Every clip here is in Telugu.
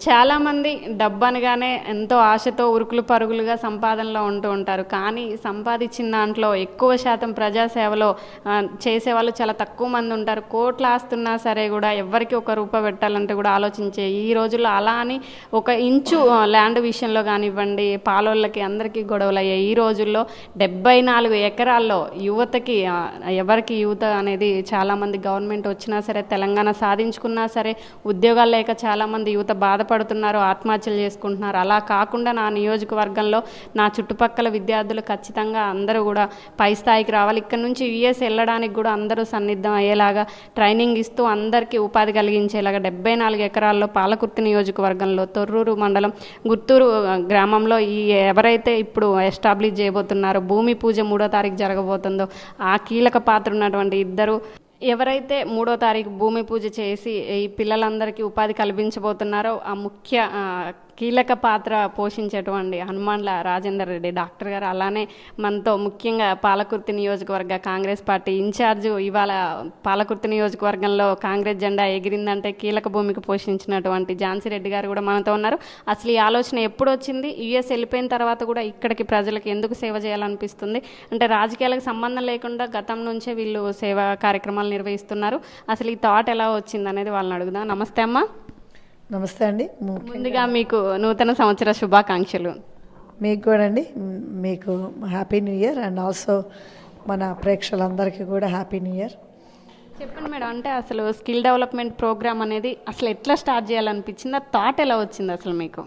చాలామంది డబ్బు అనగానే ఎంతో ఆశతో ఉరుకులు పరుగులుగా సంపాదనలో ఉంటూ ఉంటారు. కానీ సంపాదించిన దాంట్లో ఎక్కువ శాతం ప్రజాసేవలో చేసేవాళ్ళు చాలా తక్కువ మంది ఉంటారు. కోట్ల ఆస్తున్నా సరే కూడా ఎవరికి ఒక రూపాయి పెట్టాలంటే కూడా ఆలోచించే ఈ రోజుల్లో అలా అని ఒక ఇంచు ల్యాండ్ విషయంలో కానివ్వండి, పాలోళ్ళకి అందరికీ గొడవలు అయ్యాయి. ఈ రోజుల్లో 74 ఎకరాల్లో యువతకి ఎవరికి యువత అనేది చాలామంది గవర్నమెంట్ వచ్చినా సరే, తెలంగాణ సాధించుకున్నా సరే ఉద్యోగాలు లేక చాలామంది యువత బాధపడుతున్నారు, ఆత్మహత్యలు చేసుకుంటున్నారు. అలా కాకుండా నా నియోజకవర్గంలో నా చుట్టుపక్కల విద్యార్థులు ఖచ్చితంగా అందరూ కూడా పై స్థాయికి రావాలి. ఇక్కడ నుంచి యుఎస్ వెళ్ళడానికి కూడా అందరూ సన్నిద్ధం అయ్యేలాగా ట్రైనింగ్ ఇస్తూ అందరికీ ఉపాధి కలిగించేలాగా 74 ఎకరాల్లో పాలకుర్తి నియోజకవర్గంలో తొర్రూరు మండలం గుత్తూరు గ్రామంలో ఎవరైతే ఇప్పుడు ఎస్టాబ్లిష్ చేయబోతున్నారో భూమి పూజ 3వ తారీఖు జరగబోతుందో ఆ కీలక పాత్ర ఉన్నటువంటి ఇద్దరు ఎవరైతే 3వ తారీఖు భూమి పూజ చేసి ఈ పిల్లలందరికీ ఉపాధి కల్పించబోతున్నారో ఆ ముఖ్య కీలక పాత్ర పోషించేటువంటి హనుమాన్ల రాజేందర్ రెడ్డి డాక్టర్ గారు. అలానే మనతో ముఖ్యంగా పాలకుర్తి నియోజకవర్గ కాంగ్రెస్ పార్టీ ఇన్ఛార్జు, ఇవాళ పాలకుర్తి నియోజకవర్గంలో కాంగ్రెస్ జెండా ఎగిరిందంటే కీలక భూమిక పోషించినటువంటి ఝాన్సీ రెడ్డి గారు కూడా మనతో ఉన్నారు. అసలు ఈ ఆలోచన ఎప్పుడు వచ్చింది? యుఎస్ వెళ్ళిపోయిన తర్వాత కూడా ఇక్కడికి ప్రజలకు ఎందుకు సేవ చేయాలనిపిస్తుంది? అంటే రాజకీయాలకు సంబంధం లేకుండా గతం నుంచే వీళ్ళు సేవా కార్యక్రమాలు నిర్వహిస్తున్నారు. అసలు ఈ థాట్ ఎలా వచ్చింది అనేది వాళ్ళని అడుగుదాం. నమస్తే అమ్మా. నమస్తే అండి. ముందుగా మీకు నూతన సంవత్సర శుభాకాంక్షలు. మీకు కూడా అండి, మీకు happy new year and also మన ప్రేక్షకులందరికీ కూడా హ్యాపీ న్యూ ఇయర్. చెప్పండి మేడం, అంటే అసలు స్కిల్ డెవలప్మెంట్ ప్రోగ్రామ్ అనేది అసలు ఎట్లా స్టార్ట్ చేయాలనిపించింది? ఆ థాట్ ఎలా వచ్చింది అసలు మీకు?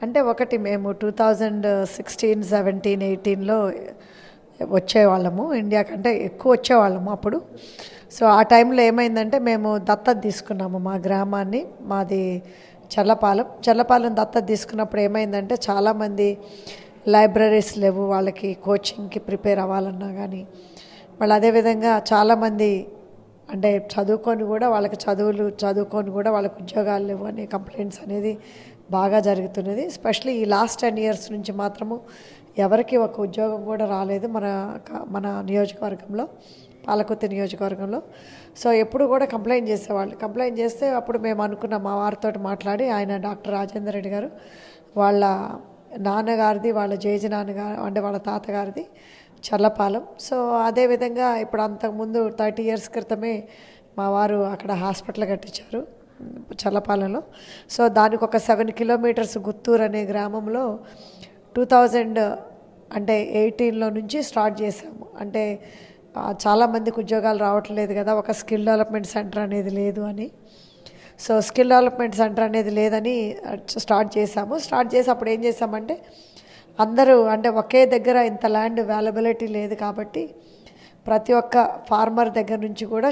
అంటే ఒకటి, మేము 2016, 17, 18లో వచ్చేవాళ్ళము. ఇండియా కంటే ఎక్కువ వచ్చేవాళ్ళము అప్పుడు. సో ఆ టైంలో ఏమైందంటే మేము దత్తత తీసుకున్నాము మా గ్రామాన్ని. మాది చల్లపాలెం దత్తత తీసుకున్నప్పుడు ఏమైందంటే చాలామంది లైబ్రరీస్ లేవు, వాళ్ళకి కోచింగ్కి ప్రిపేర్ అవ్వాలన్నా కానీ. మళ్ళీ అదేవిధంగా చాలామంది అంటే చదువుకొని కూడా వాళ్ళకి ఉద్యోగాలు లేవు అనే కంప్లైంట్స్ అనేది బాగా జరుగుతున్నది. ఎస్పెషలీ ఈ లాస్ట్ 10 years నుంచి మాత్రము ఎవరికి ఒక ఉద్యోగం కూడా రాలేదు మన నియోజకవర్గంలో, పాలకుర్తి నియోజకవర్గంలో. సో ఎప్పుడు కూడా కంప్లైంట్ చేస్తే అప్పుడు మేము అనుకున్నాం, మా వారితో మాట్లాడి, ఆయన డాక్టర్ రాజేందర్ రెడ్డి గారు వాళ్ళ నాన్నగారిది, వాళ్ళ జేజి నాన్నగారు అంటే వాళ్ళ తాతగారిది చల్లపాలెం. సో అదేవిధంగా ఇప్పుడు అంతకుముందు 30 years క్రితమే మా వారు అక్కడ హాస్పిటల్ కట్టించారు చల్లపాలెంలో. సో దానికి ఒక 7 kilometers గుత్తూరు అనే గ్రామంలో 2018లో నుంచి స్టార్ట్ చేసాము. అంటే చాలామందికి ఉద్యోగాలు రావట్లేదు కదా, ఒక స్కిల్ డెవలప్మెంట్ సెంటర్ అనేది లేదు అని. సో స్కిల్ డెవలప్మెంట్ సెంటర్ అనేది లేదని స్టార్ట్ చేసి అప్పుడు ఏం చేసామంటే అందరూ అంటే ఒకే దగ్గర ఇంత ల్యాండ్ అవైలబిలిటీ లేదు కాబట్టి ప్రతి ఒక్క ఫార్మర్ దగ్గర నుంచి కూడా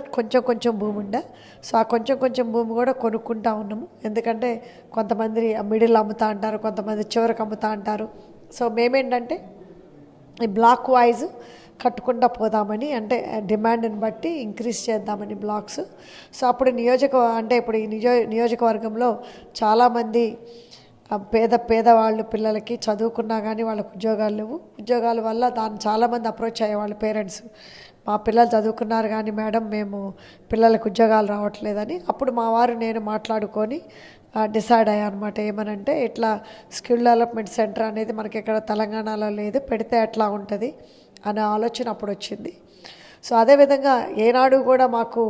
కొంచెం భూమి ఉండే. సో ఆ కొంచెం భూమి కూడా కొనుక్కుంటా ఉన్నాము. ఎందుకంటే కొంతమంది మిడిల్ అమ్ముతా అంటారు, కొంతమంది చివరికి అమ్ముతా అంటారు. సో మేమేంటంటే ఈ బ్లాక్ వైజ్ కట్టుకుంటా పోదామని, అంటే డిమాండ్ని బట్టి ఇంక్రీజ్ చేద్దామని బ్లాక్స్. సో అప్పుడు ఇప్పుడు ఈ నియోజకవర్గంలో చాలామంది పేదవాళ్ళు పిల్లలకి చదువుకున్నా కానీ వాళ్ళకు ఉద్యోగాలు లేవు. ఉద్యోగాల వల్ల చాలామంది అప్రోచ్ అయ్యేవాళ్ళు పేరెంట్స్, మా పిల్లలు చదువుకున్నారు కానీ మేడం మేము పిల్లలకు ఉద్యోగాలు రావట్లేదని. అప్పుడు మా వారు నేను మాట్లాడుకొని డిసైడ్ అయ్యా అనమాట. ఏమనంటే ఇట్లా స్కిల్ డెవలప్మెంట్ సెంటర్ అనేది మనకి ఇక్కడ తెలంగాణలో లేదు, పెడితే ఎట్లా ఉంటుంది అనే ఆలోచన అప్పుడు వచ్చింది. సో అదేవిధంగా ఏనాడు కూడా మాకు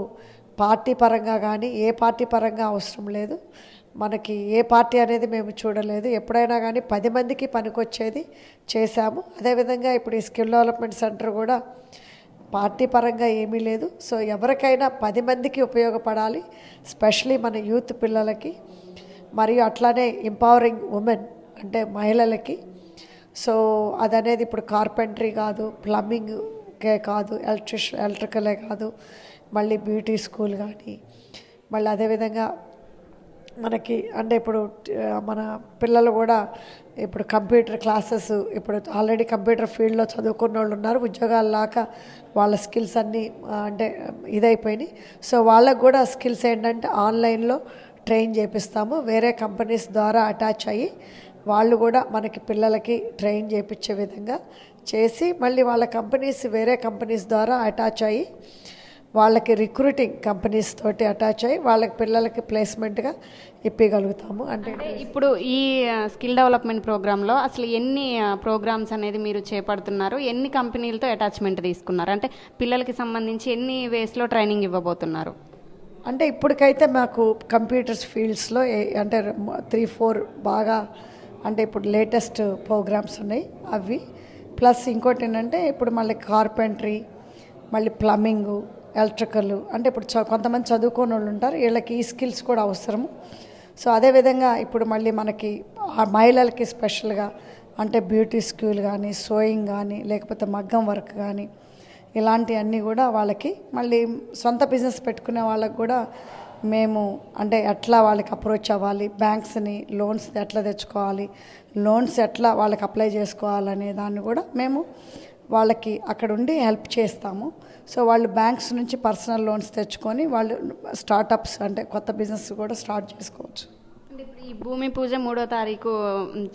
పార్టీ పరంగా కానీ ఏ పార్టీ పరంగా అవసరం లేదు, మనకి ఏ పార్టీ అనేది మేము చూడలేదు. ఎప్పుడైనా కానీ 10 మందికి పనికొచ్చేది చేశాము. అదేవిధంగా ఇప్పుడు ఈ స్కిల్ డెవలప్మెంట్ సెంటర్ కూడా పార్టీ పరంగా ఏమీ లేదు. సో ఎవరికైనా 10 మందికి ఉపయోగపడాలి, స్పెషలీ మన యూత్ పిల్లలకి, మరియు అట్లానే ఎంపవరింగ్ ఉమెన్ అంటే మహిళలకి. సో అదనేది ఇప్పుడు కార్పెంటరీ కాదు, ప్లంబింగ్కే కాదు, ఎలక్ట్రికలే కాదు, మళ్ళీ బ్యూటీ స్కూల్ కానీ, మళ్ళీ అదేవిధంగా మనకి అంటే ఇప్పుడు మన పిల్లలు కూడా ఇప్పుడు కంప్యూటర్ క్లాసెస్, ఇప్పుడు ఆల్రెడీ కంప్యూటర్ ఫీల్డ్లో చదువుకున్న వాళ్ళు ఉన్నారు, ఉద్యోగాలు లేక వాళ్ళ స్కిల్స్ అన్నీ అంటే ఇదైపోయినాయి. సో వాళ్ళకు కూడా స్కిల్స్ ఏంటంటే ఆన్లైన్లో ట్రైన్ చేపిస్తాము, వేరే కంపెనీస్ ద్వారా అటాచ్ అయ్యి వాళ్ళు కూడా మనకి పిల్లలకి ట్రైన్ చేయించే విధంగా చేసి, మళ్ళీ వాళ్ళ కంపెనీస్ వేరే కంపెనీస్ ద్వారా అటాచ్ అయ్యి వాళ్ళకి రిక్రూటింగ్ కంపెనీస్ తోటి అటాచ్ అయ్యి వాళ్ళకి పిల్లలకి ప్లేస్మెంట్గా ఇప్పగలుగుతాము. అంటే ఇప్పుడు ఈ స్కిల్ డెవలప్మెంట్ ప్రోగ్రాంలో అసలు ఎన్ని ప్రోగ్రామ్స్ అనేది మీరు చేపడుతున్నారు, ఎన్ని కంపెనీలతో అటాచ్మెంట్ తీసుకున్నారు, అంటే పిల్లలకి సంబంధించి ఎన్ని వేస్లో ట్రైనింగ్ ఇవ్వబోతున్నారు? అంటే ఇప్పటికైతే మాకు కంప్యూటర్స్ ఫీల్డ్స్లో అంటే 3-4 బాగా అంటే ఇప్పుడు లేటెస్ట్ ప్రోగ్రామ్స్ ఉన్నాయి అవి. ప్లస్ ఇంకోటి ఏంటంటే ఇప్పుడు మళ్ళీ కార్పెంటరీ, మళ్ళీ ప్లంబింగు, ఎలక్ట్రికల్, అంటే ఇప్పుడు కొంతమంది చదువుకోని వాళ్ళు ఉంటారు, వీళ్ళకి ఈ స్కిల్స్ కూడా అవసరము. సో అదేవిధంగా ఇప్పుడు మళ్ళీ మనకి మహిళలకి స్పెషల్గా అంటే బ్యూటీ స్కూల్ కానీ, సోయింగ్ కానీ, లేకపోతే మగ్గం వర్క్ కానీ, ఇలాంటివన్నీ కూడా వాళ్ళకి మళ్ళీ సొంత బిజినెస్ పెట్టుకునే వాళ్ళకి కూడా మేము అంటే ఎట్లా వాళ్ళకి అప్రోచ్ అవ్వాలి, బ్యాంక్స్ని లోన్స్ ఎట్లా తెచ్చుకోవాలి, లోన్స్ ఎట్లా వాళ్ళకి అప్లై చేసుకోవాలనే దాన్ని కూడా మేము వాళ్ళకి అక్కడ ఉండి హెల్ప్ చేస్తాము. సో వాళ్ళు బ్యాంక్స్ నుంచి పర్సనల్ లోన్స్ తెచ్చుకొని వాళ్ళు స్టార్టప్స్ అంటే కొత్త బిజినెస్ కూడా స్టార్ట్ చేసుకోవచ్చు. అంటే ఇప్పుడు ఈ భూమి పూజ 3వ తారీఖు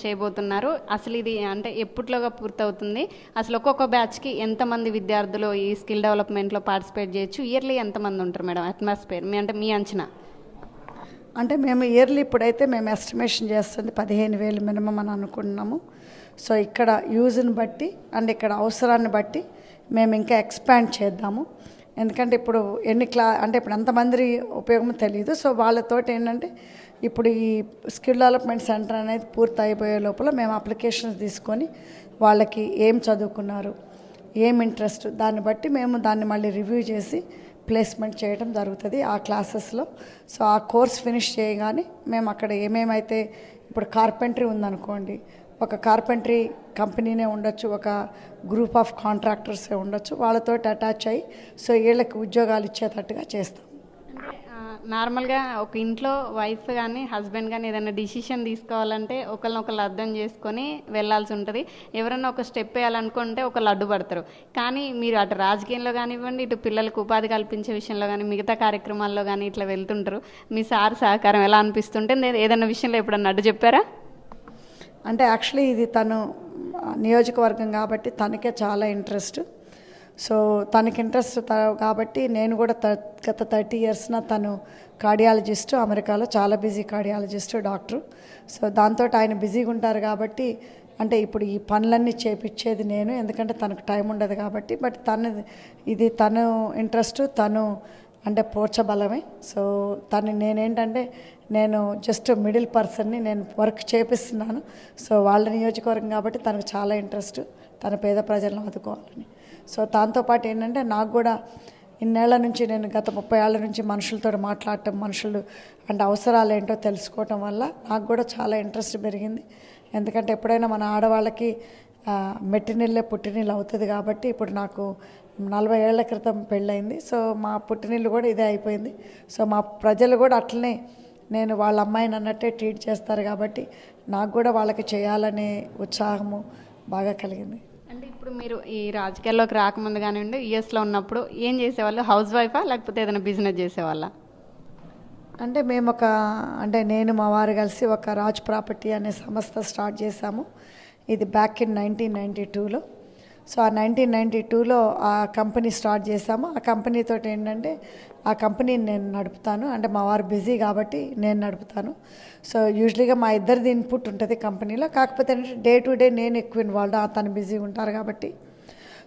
చేయబోతున్నారు. అసలు ఇది అంటే ఎప్పట్లోగా పూర్తవుతుంది? అసలు ఒక్కొక్క బ్యాచ్కి ఎంతమంది విద్యార్థులు ఈ స్కిల్ డెవలప్మెంట్లో పార్టిసిపేట్ చేయొచ్చు? ఇయర్లీ ఎంతమంది ఉంటారు మేడం? అట్మాస్ఫియర్ అంటే మీ అంచనా? అంటే మేము ఇయర్లీ ఇప్పుడైతే మేము ఎస్టిమేషన్ చేస్తుంది 15,000 మినిమం అని అనుకుంటున్నాము. సో ఇక్కడ యూజ్ని బట్టి అండ్ ఇక్కడ అవసరాన్ని బట్టి మేము ఇంకా ఎక్స్పాండ్ చేద్దాము. ఎందుకంటే ఇప్పుడు అంటే ఇప్పుడు ఎంతమంది ఉపయోగం తెలియదు. సో వాళ్ళతోటి ఏంటంటే ఇప్పుడు ఈ స్కిల్ డెవలప్మెంట్ సెంటర్ అనేది పూర్తి అయిపోయే లోపల మేము అప్లికేషన్స్ తీసుకొని వాళ్ళకి ఏం చదువుకున్నారు, ఏం ఇంట్రెస్ట్, దాన్ని బట్టి మేము దాన్ని మళ్ళీ రివ్యూ చేసి ప్లేస్మెంట్ చేయడం జరుగుతుంది ఆ క్లాసెస్లో. సో ఆ కోర్స్ ఫినిష్ చేయగానే మేము అక్కడ ఏమేమైతే ఇప్పుడు కార్పెంటరీ ఉందనుకోండి, ఒక కార్పెంటరీ కంపెనీనే ఉండొచ్చు, ఒక గ్రూప్ ఆఫ్ కాంట్రాక్టర్సే ఉండొచ్చు, వాళ్ళతోటి అటాచ్ అయ్యి సో వీళ్ళకి ఉద్యోగాలు ఇచ్చేటట్టుగా చేస్తాం. నార్మల్గా ఒక ఇంట్లో వైఫ్ కానీ హస్బెండ్ కానీ ఏదైనా డిసిషన్ తీసుకోవాలంటే ఒకరినొకరు అర్థం చేసుకొని వెళ్ళాల్సి ఉంటుంది. ఎవరైనా ఒక స్టెప్ వేయాలనుకుంటే ఒకళ్ళు అడ్డుపడతారు. కానీ మీరు అటు రాజకీయంలో కానివ్వండి, ఇటు పిల్లలకు ఉపాధి కల్పించే విషయంలో కానీ, మిగతా కార్యక్రమాల్లో కానీ ఇట్లా వెళ్తుంటారు. మీ సార్ సహకారం ఎలా అనిపిస్తుంటే ఏదైనా విషయంలో ఎప్పుడన్నా అడ్డు చెప్పారా? అంటే యాక్చువల్లీ ఇది తను నియోజకవర్గం కాబట్టి తనకే చాలా ఇంట్రెస్ట్. సో తనకి ఇంట్రెస్ట్ కాబట్టి నేను కూడా గత 30 yearsన తను కార్డియాలజిస్టు, అమెరికాలో చాలా బిజీ కార్డియాలజిస్టు, డాక్టరు. సో దాంతో ఆయన బిజీగా ఉంటారు కాబట్టి అంటే ఇప్పుడు ఈ పనులన్నీ చేపించేది నేను, ఎందుకంటే తనకు టైం ఉండదు కాబట్టి. బట్ తను ఇంట్రెస్ట్, తను అంటే పోర్చబలమే. సో నేనేంటంటే నేను జస్ట్ మిడిల్ పర్సన్ని, నేను వర్క్ చేపిస్తున్నాను. సో వాళ్ళ నియోజకవర్గం కాబట్టి తనకు చాలా ఇంట్రెస్ట్, తన పేద ప్రజలను ఆదుకోవాలని. సో దాంతోపాటు ఏంటంటే నాకు కూడా ఇన్నేళ్ల నుంచి నేను గత 30 ఏళ్ల నుంచి మనుషులతో మాట్లాడటం, మనుషులు అంటే అవసరాలు ఏంటో తెలుసుకోవటం వల్ల నాకు కూడా చాలా ఇంట్రెస్ట్ పెరిగింది. ఎందుకంటే ఎప్పుడైనా మన ఆడవాళ్ళకి మెట్టినిల్లే పుట్టినిల్లు అవుతుంది కాబట్టి ఇప్పుడు నాకు 40 ఏళ్ల క్రితం పెళ్ళయింది. సో మా పుట్టినిల్లు కూడా ఇదే అయిపోయింది. సో మా ప్రజలు కూడా అట్లనే నేను వాళ్ళ అమ్మాయిని అన్నట్టే ట్రీట్ చేస్తారు కాబట్టి నాకు కూడా వాళ్ళకి చేయాలనే ఉత్సాహము బాగా కలిగింది. అంటే ఇప్పుడు మీరు ఈ రాజకీయాల్లోకి రాకముందు కానివ్వండి, యుఎస్లో ఉన్నప్పుడు ఏం చేసేవాళ్ళు? హౌస్ వైఫా లేకపోతే ఏదైనా బిజినెస్ చేసేవాళ్ళ? అంటే మేము అంటే నేను మా వారు కలిసి ఒక రాజ్ ప్రాపర్టీ అనే సంస్థ స్టార్ట్ చేశాము. ఇది బ్యాక్ ఇన్ 1992లో. సో ఆ 1992లో ఆ కంపెనీ స్టార్ట్ చేశాము. ఆ కంపెనీతో ఏంటంటే ఆ కంపెనీని నేను నడుపుతాను. అంటే మా వారు బిజీ కాబట్టి నేను నడుపుతాను. సో యూజువలీగా మా ఇద్దరిది ఇన్పుట్ ఉంటుంది కంపెనీలో. కాకపోతే ఏంటంటే డే టు డే నేను ఎక్కువ ఇన్వాల్వ్, తను బిజీ ఉంటారు కాబట్టి.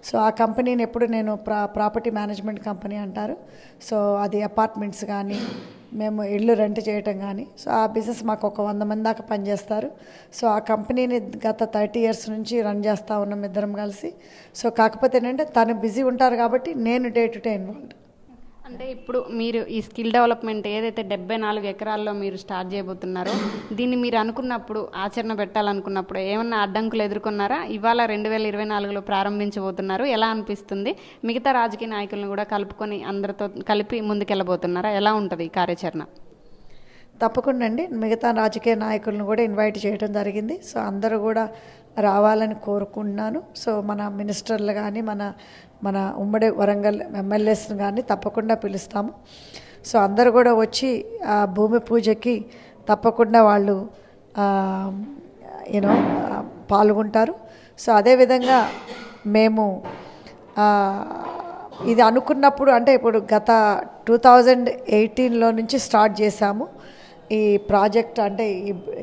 సో ఆ కంపెనీని ఎప్పుడు నేను ప్రాపర్టీ మేనేజ్మెంట్ కంపెనీ అంటారు. సో అది అపార్ట్మెంట్స్ కానీ, మేము ఇళ్ళు రెంట్ చేయటం కానీ, సో ఆ బిజినెస్ మాకు ఒక 100 మంది దాకా పనిచేస్తారు. సో ఆ కంపెనీని గత 30 years నుంచి రన్ చేస్తూ ఉన్నాం ఇద్దరం కలిసి. సో కాకపోతే ఏంటంటే తను బిజీ ఉంటారు కాబట్టి నేను డే టు డే ఇన్వాల్వ్. అంటే ఇప్పుడు మీరు ఈ స్కిల్ డెవలప్మెంట్ ఏదైతే 74 ఎకరాల్లో మీరు స్టార్ట్ చేయబోతున్నారో దీన్ని మీరు అనుకున్నప్పుడు, ఆచరణ పెట్టాలనుకున్నప్పుడు ఏమన్నా అడ్డంకులు ఎదుర్కొన్నారా? ఇవాళ 2024లో ప్రారంభించబోతున్నారు, ఎలా అనిపిస్తుంది? మిగతా రాజకీయ నాయకులను కూడా కలుపుకొని అందరితో కలిపి ముందుకెళ్ళబోతున్నారా? ఎలా ఉంటుంది ఈ కార్యాచరణ? తప్పకుండా అండి, మిగతా రాజకీయ నాయకులను కూడా ఇన్వైట్ చేయడం జరిగింది. సో అందరూ కూడా రావాలని కోరుకుంటున్నాను. సో మన మినిస్టర్లు కానీ, మన ఉమ్మడి వరంగల్ ఎమ్మెల్యేస్ని కానీ తప్పకుండా పిలుస్తాము. సో అందరూ కూడా వచ్చి ఆ భూమి పూజకి తప్పకుండా వాళ్ళు పాల్గొంటారు. సో అదేవిధంగా మేము ఇది అనుకున్నప్పుడు అంటే ఇప్పుడు గత 2018లో నుంచి స్టార్ట్ చేశాము ఈ ప్రాజెక్ట్. అంటే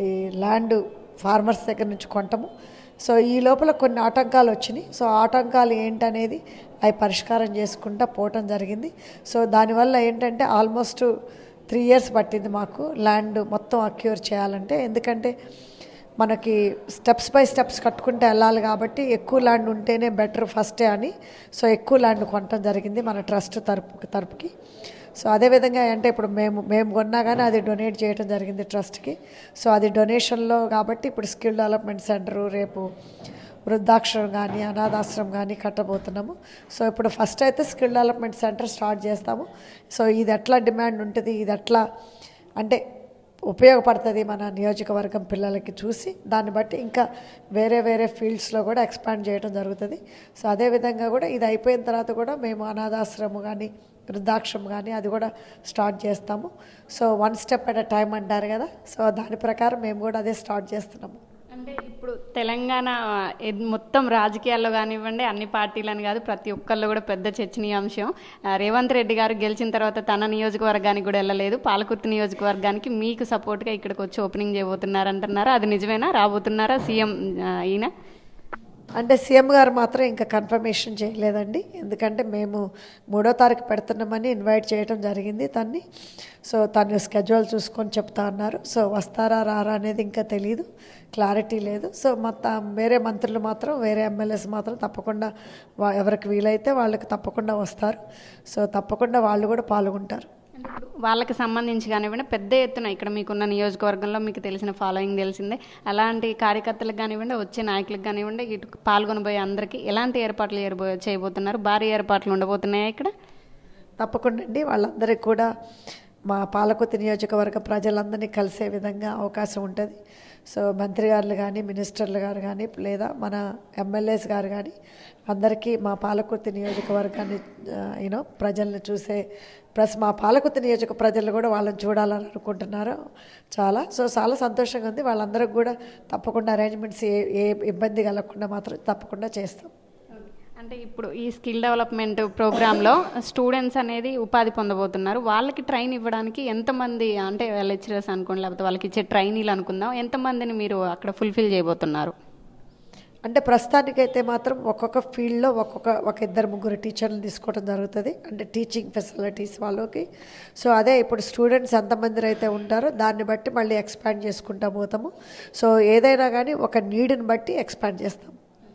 ఈ ల్యాండ్ ఫార్మర్స్ దగ్గర నుంచి కొంటాము. సో ఈ లోపల కొన్ని ఆటంకాలు వచ్చినాయి. సో ఆటంకాలు ఏంటనేది అవి పరిష్కారం చేసుకుంటా పోవటం జరిగింది. సో దానివల్ల ఏంటంటే ఆల్మోస్ట్ 3 years పట్టింది మాకు ల్యాండ్ మొత్తం అక్యూర్ చేయాలంటే. ఎందుకంటే మనకి స్టెప్స్ బై స్టెప్స్ కట్టుకుంటే వెళ్ళాలి కాబట్టి ఎక్కువ ల్యాండ్ ఉంటేనే బెటర్ ఫస్టే అని సో ఎక్కువ ల్యాండ్ కొనటం జరిగింది మన ట్రస్ట్ తరపుకి. సో అదేవిధంగా అంటే ఇప్పుడు మేము కొన్నా కానీ అది డొనేట్ చేయడం జరిగింది ట్రస్ట్కి. సో అది డొనేషన్లో కాబట్టి ఇప్పుడు స్కిల్ డెవలప్మెంట్ సెంటరు, రేపు వృద్ధాశ్రమం కానీ అనాథాశ్రమం కానీ కట్టబోతున్నాము. సో ఇప్పుడు ఫస్ట్ అయితే స్కిల్ డెవలప్మెంట్ సెంటర్ స్టార్ట్ చేస్తాము. సో ఇది ఎట్లా డిమాండ్ ఉంటుంది, ఇది ఎట్లా అంటే ఉపయోగపడుతుంది మన నియోజకవర్గం పిల్లలకి చూసి దాన్ని బట్టి ఇంకా వేరే వేరే ఫీల్డ్స్లో కూడా ఎక్స్పాండ్ చేయడం జరుగుతుంది. సో అదేవిధంగా కూడా ఇది అయిపోయిన తర్వాత కూడా మేము అనాథాశ్రమం కానీ వృద్ధాశ్రమం కానీ అది కూడా స్టార్ట్ చేస్తాము. So 1 step at a time అంటారు కదా. సో దాని ప్రకారం మేము కూడా అదే స్టార్ట్ చేస్తున్నాము. అంటే ఇప్పుడు తెలంగాణ మొత్తం రాజకీయాల్లో కానివ్వండి, అన్ని పార్టీలని కాదు, ప్రతి ఒక్కళ్ళు కూడా పెద్ద చర్చనీయాంశం. రేవంత్ రెడ్డి గారు గెలిచిన తర్వాత తన నియోజకవర్గానికి కూడా వెళ్ళలేదు. పాలకుర్తి నియోజకవర్గానికి మీకు సపోర్ట్గా ఇక్కడికి వచ్చి ఓపెనింగ్ చేయబోతున్నారు అంటున్నారు. అది నిజమేనా? రాబోతున్నారా సీఎం ఈయన? అంటే సీఎం గారు మాత్రం ఇంకా కన్ఫర్మేషన్ చేయలేదండి. ఎందుకంటే మేము 3వ తారీఖు పెడుతున్నామని ఇన్వైట్ చేయడం జరిగింది తన్ని. సో తను స్కెడ్యూల్ చూసుకొని చెప్తా అన్నారు. సో వస్తారా రారా అనేది ఇంకా తెలియదు, క్లారిటీ లేదు. సో మొత్తం వేరే మంత్రులు మాత్రం, వేరే ఎమ్మెల్యేస్ మాత్రం తప్పకుండా ఎవరికి వీలైతే వాళ్ళకి తప్పకుండా వస్తారు. సో తప్పకుండా వాళ్ళు కూడా పాల్గొంటారు. వాళ్ళకి సంబంధించి కానివ్వండి, పెద్ద ఎత్తున ఇక్కడ మీకున్న నియోజకవర్గంలో మీకు తెలిసిన ఫాలోయింగ్ తెలిసిందే, అలాంటి కార్యకర్తలకు కానివ్వండి, వచ్చే నాయకులకు కానివ్వండి, ఇటు పాల్గొనబోయే అందరికీ ఎలాంటి ఏర్పాట్లు చేయబోతున్నారు? భారీ ఏర్పాట్లు ఉండబోతున్నాయా ఇక్కడ? తప్పకుండా అండి. వాళ్ళందరికీ కూడా మా పాలకుర్తి నియోజకవర్గ ప్రజలందరినీ కలిసే విధంగా అవకాశం ఉంటుంది. సో మంత్రి గారు కానీ, మినిస్టర్లు గారు కానీ, లేదా మన ఎమ్మెల్యేస్ గారు కానీ అందరికీ మా పాలకుర్తి నియోజకవర్గాన్ని ప్రజల్ని చూసే మా పాలకుర్తి నియోజక ప్రజలు కూడా వాళ్ళని చూడాలని అనుకుంటున్నారు చాలా సంతోషంగా ఉంది. వాళ్ళందరికీ కూడా తప్పకుండా అరేంజ్మెంట్స్ ఏ ఇబ్బంది కలగకుండా మాత్రం తప్పకుండా చేస్తాం. అంటే ఇప్పుడు ఈ స్కిల్ డెవలప్మెంట్ ప్రోగ్రాంలో స్టూడెంట్స్ అనేది ఉపాధి పొందబోతున్నారు. వాళ్ళకి ట్రైన్ ఇవ్వడానికి ఎంతమంది, అంటే లెక్చరర్స్ అనుకోండి, లేకపోతే వాళ్ళకి ఇచ్చే ట్రైనీలు అనుకుందాం, ఎంతమందిని మీరు అక్కడ ఫుల్ఫిల్ చేయబోతున్నారు? అంటే ప్రస్తుతానికైతే మాత్రం ఒక్కొక్క ఫీల్డ్లో ఒక 2-3 టీచర్లు తీసుకోవడం జరుగుతుంది. అంటే టీచింగ్ ఫెసిలిటీస్ వాళ్ళకి. సో అదే ఇప్పుడు స్టూడెంట్స్ ఎంతమంది అయితే ఉంటారో దాన్ని బట్టి మళ్ళీ ఎక్స్పాండ్ చేసుకుంటూ పోతాము. సో ఏదైనా కానీ ఒక నీడ్ని బట్టి ఎక్స్పాండ్ చేస్తాం.